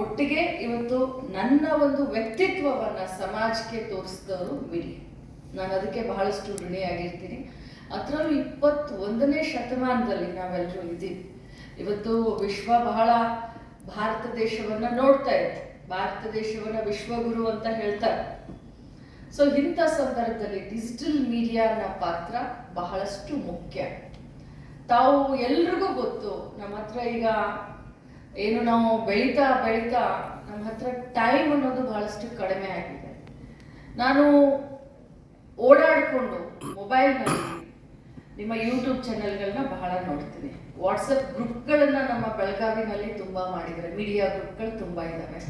ಒಟ್ಟಿಗೆ ಇವತ್ತು ನನ್ನ ಒಂದು ವ್ಯಕ್ತಿತ್ವವನ್ನು ಸಮಾಜಕ್ಕೆ ತೋರಿಸಿದವರು ಮೀಡಿಯಾ. ನಾನು ಅದಕ್ಕೆ ಬಹಳಷ್ಟು ಋಣಿಯಾಗಿರ್ತೀನಿ. ಅದರಲ್ಲೂ 21ನೇ ಶತಮಾನದಲ್ಲಿ ನಾವೆಲ್ಲರೂ ಇದ್ದೀವಿ. ಇವತ್ತು ವಿಶ್ವ ಬಹಳ ಭಾರತ ದೇಶವನ್ನು ನೋಡ್ತಾ ಇದೆ. ಭಾರತ ದೇಶವನ್ನು ವಿಶ್ವಗುರು ಅಂತ ಹೇಳ್ತಾರೆ. ಸೊ ಇಂಥ ಸಂದರ್ಭದಲ್ಲಿ ಡಿಜಿಟಲ್ ಮೀಡಿಯಾನ ಪಾತ್ರ ಬಹಳಷ್ಟು ಮುಖ್ಯ. ತಾವು ಎಲ್ರಿಗೂ ಗೊತ್ತು, ನಮ್ಮ ಹತ್ರ ಈಗ ಏನು ನಾವು ಬೆಳೀತಾ ಬೆಳೀತಾ ನಮ್ಮ ಹತ್ರ ಟೈಮ್ ಅನ್ನೋದು ಬಹಳಷ್ಟು ಕಡಿಮೆ ಆಗಿದೆ. ನಾನು ಓಡಾಡಿಕೊಂಡು ಮೊಬೈಲ್ನಲ್ಲಿ ನಿಮ್ಮ ಯೂಟ್ಯೂಬ್ ಚಾನೆಲ್ಗಳನ್ನ ಬಹಳ ನೋಡ್ತೀನಿ. ವಾಟ್ಸಪ್ ಗ್ರೂಪ್ಗಳನ್ನು ನಮ್ಮ ಬೆಳಗಾವಿನಲ್ಲಿ ತುಂಬ ಮಾಡಿದ್ದಾರೆ. ಮೀಡಿಯಾ ಗ್ರೂಪ್ಗಳು ತುಂಬ ಇದ್ದಾವೆ.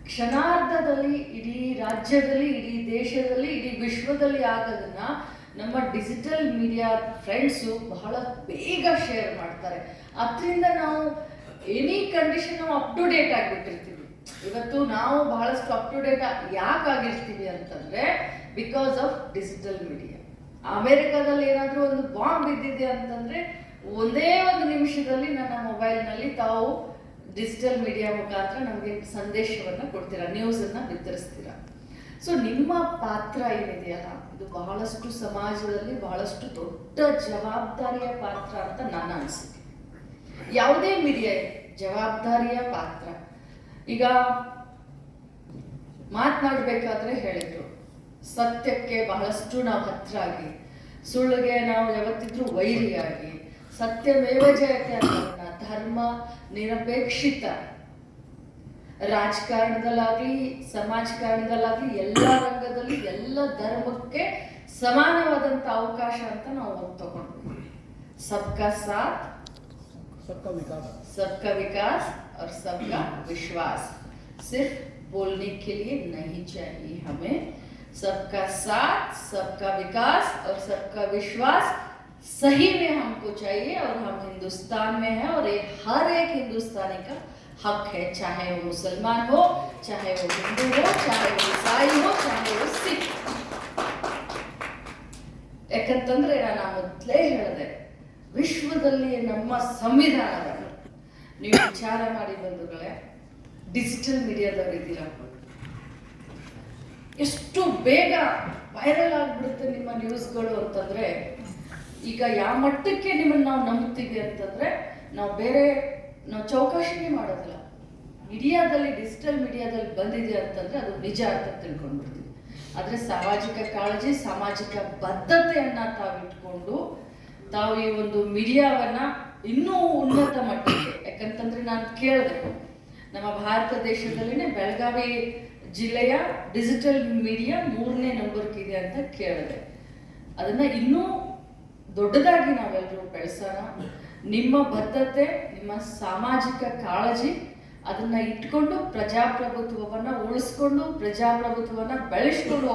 ಕ್ಷಣಾರ್ಧದಲ್ಲಿ ಇಡೀ ರಾಜ್ಯದಲ್ಲಿ, ಇಡೀ ದೇಶದಲ್ಲಿ, ಇಡೀ ವಿಶ್ವದಲ್ಲಿ ಆಗೋದನ್ನ ನಮ್ಮ ಡಿಜಿಟಲ್ ಮೀಡಿಯಾ ಫ್ರೆಂಡ್ಸು ಬಹಳ ಬೇಗ ಶೇರ್ ಮಾಡ್ತಾರೆ. ಅದರಿಂದ ನಾವು ಎನಿ ಕಂಡೀಷನ್ ನಾವು ಅಪ್ ಟು ಡೇಟ್ ಆಗಿಬಿಟ್ಟಿರ್ತೀವಿ. ಇವತ್ತು ನಾವು ಬಹಳಷ್ಟು ಅಪ್ ಟು ಡೇಟ್ ಯಾಕೆ ಆಗಿರ್ತೀವಿ ಅಂತಂದರೆ ಬಿಕಾಸ್ ಆಫ್ ಡಿಜಿಟಲ್ ಮೀಡಿಯಾ. ಅಮೆರಿಕಾದಲ್ಲಿ ಏನಾದರೂ ಒಂದು ಬಾಂಬ್ ಬಿದ್ದಿದೆ ಅಂತಂದರೆ ಒಂದೇ ಒಂದು ನಿಮಿಷದಲ್ಲಿ ನನ್ನ ಮೊಬೈಲ್ನಲ್ಲಿ ತಾವು ಡಿಜಿಟಲ್ ಮೀಡಿಯಾ ಮುಖಾಂತರ ನಮಗೆ ಸಂದೇಶವನ್ನು ಕೊಡ್ತೀರಾ, ನ್ಯೂಸನ್ನು ವಿತರಿಸ್ತೀರಾ. ಸೊ ನಿಮ್ಮ ಪಾತ್ರ ಏನಿದೆಯಲ್ಲ, ಇದು ಬಹಳಷ್ಟು ಸಮಾಜದಲ್ಲಿ ಬಹಳಷ್ಟು ದೊಡ್ಡ ಜವಾಬ್ದಾರಿಯ ಪಾತ್ರ ಅಂತ ನನ್ನ ಅನಿಸಿಕೆ. ಯಾವುದೇ ಮೀಡಿಯಾ ಜವಾಬ್ದಾರಿಯ ಪಾತ್ರ. ಈಗ ಮಾತನಾಡಬೇಕಾದ್ರೆ ಹೇಳಿದ್ರು, ಸತ್ಯಕ್ಕೆ ಬಹಳಷ್ಟು ನಾವು ಹತ್ರ ಆಗಿ, ಸುಳ್ಳಿಗೆ ನಾವು ಯಾವತ್ತಿದ್ರೂ ವೈರಿಯಾಗಿ, ಸತ್ಯಮೇವ ಜಯತೆ ಅನ್ನೋದನ್ನ, ಧರ್ಮ ನಿರಪೇಕ್ಷಿತ, ರಾಜಕಾರಣದಲ್ಲಾಗಲಿ ಸಮಾಜಕಾರಣದಲ್ಲಾಗಲಿ ಎಲ್ಲ ರಂಗದಲ್ಲಿ ಎಲ್ಲ ಧರ್ಮಕ್ಕೆ ಸಮಾನವಾದಂಥ ಅವಕಾಶ ಅಂತ ನಾವು ತಗೊಂಡ್ವಿ. ಸಬ್ಕಾ ಸಾಥ್ सबका विकास और सबका विश्वास. सिर्फ बोलने के लिए नहीं चाहिए, हमें सबका साथ, सबका विकास और सबका विश्वास सही में हमको चाहिए. और हम हिंदुस्तान में हैं और ये हर एक हिंदुस्तानी का हक है, चाहे वो मुसलमान हो, चाहे वो हिंदू हो, चाहे वो ईसाई हो, चाहे वो सिख. ಯಾಕಂತಂದ್ರೆ ನಾನು ಮೊದಲೇ ಹೇಳಿದೆ, ವಿಶ್ವದಲ್ಲಿ ನಮ್ಮ ಸಂವಿಧಾನವನ್ನು ನೀವು ವಿಚಾರ ಮಾಡಿ ಬಂಧುಗಳೇ, ಡಿಜಿಟಲ್ ಮೀಡಿಯಾದವ್ರು ಇದ್ದೀರಾ, ಎಷ್ಟು ಬೇಗ ವೈರಲ್ ಆಗಿಬಿಡುತ್ತೆ ನಿಮ್ಮ ನ್ಯೂಸ್ಗಳು ಅಂತಂದ್ರೆ. ಈಗ ಯಾವ ಮಟ್ಟಕ್ಕೆ ನಿಮ್ಮನ್ನು ನಾವು ನಂಬ್ತೀವಿ ಅಂತಂದ್ರೆ, ನಾವು ಚೌಕಾಶಿನೇ ಮಾಡೋದಿಲ್ಲ. ಮೀಡಿಯಾದಲ್ಲಿ, ಡಿಜಿಟಲ್ ಮೀಡಿಯಾದಲ್ಲಿ ಬಂದಿದೆ ಅಂತಂದ್ರೆ ಅದು ನಿಜ ಅಂತ ತಿಳ್ಕೊಂಡ್ಬಿಡ್ತೀವಿ. ಆದರೆ ಸಾಮಾಜಿಕ ಕಾಳಜಿ, ಸಾಮಾಜಿಕ ಬದ್ಧತೆಯನ್ನ ತಾವಿಟ್ಕೊಂಡು ತಾವು ಈ ಒಂದು ಮೀಡಿಯಾವನ್ನ ಇನ್ನೂ ಉನ್ನತ ಮಟ್ಟಕ್ಕೆ, ಯಾಕಂತಂದ್ರೆ ನಾನು ಕೇಳಿದೆ, ನಮ್ಮ ಭಾರತ ದೇಶದಲ್ಲಿನೇ ಬೆಳಗಾವಿ ಜಿಲ್ಲೆಯ ಡಿಜಿಟಲ್ ಮೀಡಿಯಾ 3ನೇ ನಂಬರ್ಗಿದೆ ಅಂತ ಕೇಳಿದೆ. ಅದನ್ನ ಇನ್ನೂ ದೊಡ್ಡದಾಗಿ ನಾವೆಲ್ಲರೂ ಬೆಳೆಸೋಣ. ನಿಮ್ಮ ಬದ್ಧತೆ, ನಿಮ್ಮ ಸಾಮಾಜಿಕ ಕಾಳಜಿ, ಅದನ್ನ ಇಟ್ಕೊಂಡು ಪ್ರಜಾಪ್ರಭುತ್ವವನ್ನು ಉಳಿಸ್ಕೊಂಡು ಪ್ರಜಾಪ್ರಭುತ್ವವನ್ನು ಬೆಳೆಸ್ಕೊಂಡು